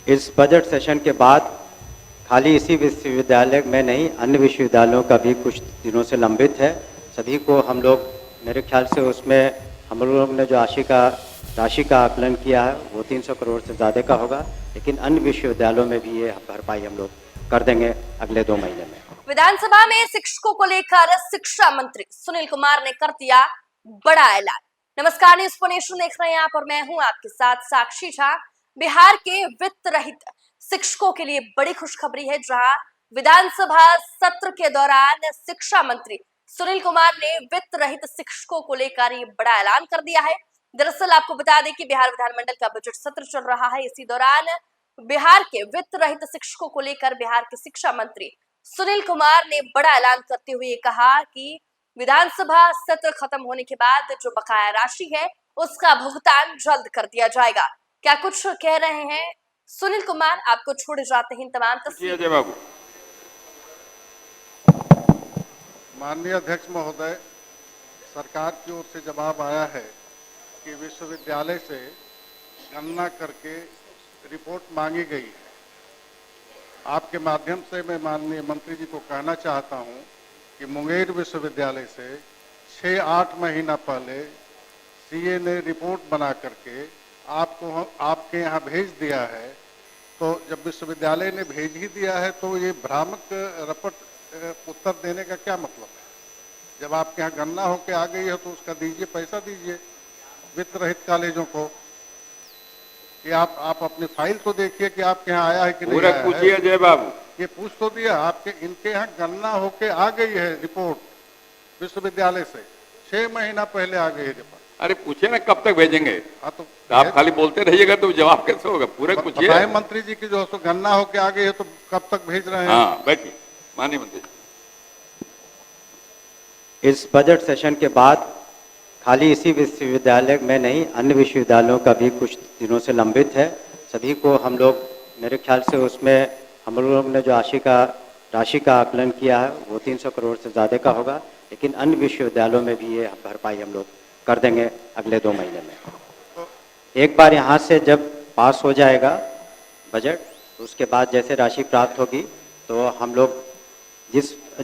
इस budget session के बाद खाली इसी विश्वविद्यालय में नहीं, अन्य विश्वविद्यालयों का भी कुछ दिनों से लंबित है। सभी को हम लोग, मेरे ख्याल से उसमें हम लोग ने जो राशि का आकलन किया है वो 300 करोड़ से ज़्यादा का होगा, लेकिन अन्य विश्वविद्यालयों में भी ये भरपाई हम लोग कर देंगे अगले 2 महीने में। विधानसभा में शिक्षकों को लेकर शिक्षा मंत्री सुनील कुमार ने कर दिया बड़ा ऐलान। नमस्कार, न्यूज़ फॉर नेशन देख रहे हैं आप और मैं हूं आपके साथ साक्षी झा। बिहार के वित्त रहित शिक्षकों के लिए बड़ी खुशखबरी है, जहां विधानसभा सत्र के दौरान शिक्षा मंत्री सुनील कुमार ने वित्त रहित शिक्षकों को लेकर ये बड़ा ऐलान कर दिया है। दरअसल आपको बता दें कि बिहार विधानमंडल का बजट सत्र चल रहा है। इसी दौरान बिहार के वित्त रहित शिक्षकों को लेकर बिहार के शिक्षा मंत्री सुनील कुमार ने बड़ा ऐलान करते हुए कहा कि विधानसभा सत्र खत्म होने के बाद जो बकाया राशि है उसका भुगतान जल्द कर दिया जाएगा। क्या कुछ कह रहे हैं सुनील कुमार, आपको छोड़े जाते हैं तमाम तस्वीरें। बाबू। माननीय अध्यक्ष महोदय, सरकार की ओर से जवाब आया है कि विश्वविद्यालय से गणना करके रिपोर्ट मांगी गई है। आपके माध्यम से मैं माननीय मंत्री जी को कहना चाहता हूं कि मुंगेर विश्वविद्यालय से 6-8 महीना पहले सीए ने रिपोर्ट बना करके आपके यहाँ भेज दिया है। तो जब विश्वविद्यालय ने भेज ही दिया है तो ये भ्रामक रपट उत्तर देने का क्या मतलब है? जब आपके यहाँ गणना होके आ गई है तो उसका दीजिए, पैसा दीजिए वित्त रहित कॉलेजों को। कि आप अपनी फाइल तो देखिए कि आपके यहाँ आया है कि नहीं आया पूछिए जय बाबू। ये पूछ तो दिया आपके, इनके यहाँ गणना होके आ गई है रिपोर्ट विश्वविद्यालय से, 6 महीना पहले आ गई है रिपोर्ट। अरे पूछिए ना कब तक भेजेंगे? हाँ तो आप खाली बोलते रहिएगा तो जवाब कैसे होगा? पूरे पूछिए। मंत्री जी की जो गणना होके आ गई है तो कब तक भेज रहे हैं? हाँ बैठिए माननीय मंत्री। इस बजट सेशन के बाद खाली इसी विश्वविद्यालय में नहीं, अन्य विश्वविद्यालयों का भी कुछ दिनों से लंबित है। सभी को हम लोग, मेरे ख्याल से उसमें हम लोग ने जो राशि का आकलन किया है वो 300 करोड़ से ज़्यादा का होगा, लेकिन अन्य विश्वविद्यालयों में भी ये भरपाई हम लोग कर देंगे अगले 2 महीने में। एक बार यहाँ से जब पास हो जाएगा बजट, उसके बाद जैसे राशि प्राप्त होगी तो हम लोग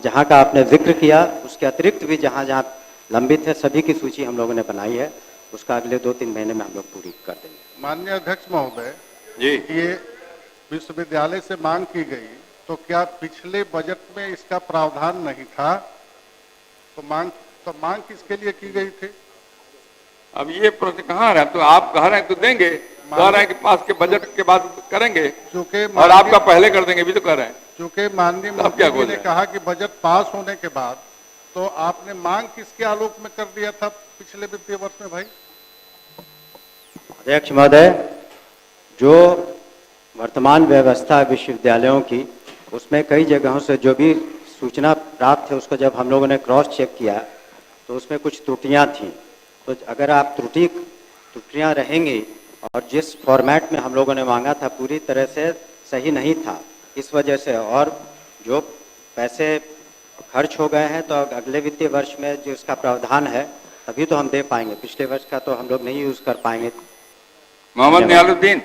जहाँ का आपने जिक्र किया उसके अतिरिक्त भी जहाँ जहाँ लंबित है सभी की सूची हम लोगों ने बनाई है, उसका अगले 2-3 महीने में हम लोग पूरी कर देंगे। माननीय अध्यक्ष महोदय जी, ये विश्वविद्यालय से मांग की गई तो क्या पिछले बजट में इसका प्रावधान नहीं था? तो मांग किसके लिए की गई थी? अब ये प्रश्न कहाँ रहा? तो आप कह रहे हैं तो देंगे, कह रहे हैं कि पास के बजट के बाद करेंगे, चूंकि और आपका पहले कर देंगे भी तो कह रहे हैं। चूंकि माननीय मंत्री जी ने कहा कि बजट पास होने के बाद, तो आपने मांग किसके आलोक में कर दिया था पिछले वित्तीय वर्ष में भाई? अध्यक्ष महोदय, जो वर्तमान व्यवस्था विश्वविद्यालयों की, उसमें कई जगहों से जो भी सूचना प्राप्त है उसको जब हम लोगों ने क्रॉस चेक किया तो उसमें कुछ त्रुटियां थीं। तो अगर आप त्रुटियां रहेंगी और जिस फॉर्मेट में हम लोगों ने मांगा था पूरी तरह से सही नहीं था, इस वजह से, और जो पैसे खर्च हो गए हैं तो अगले वित्तीय वर्ष में जो इसका प्रावधान है तभी तो हम दे पाएंगे। पिछले वर्ष का तो हम लोग नहीं यूज कर पाएंगे। मोहम्मद नियालुद्दीन।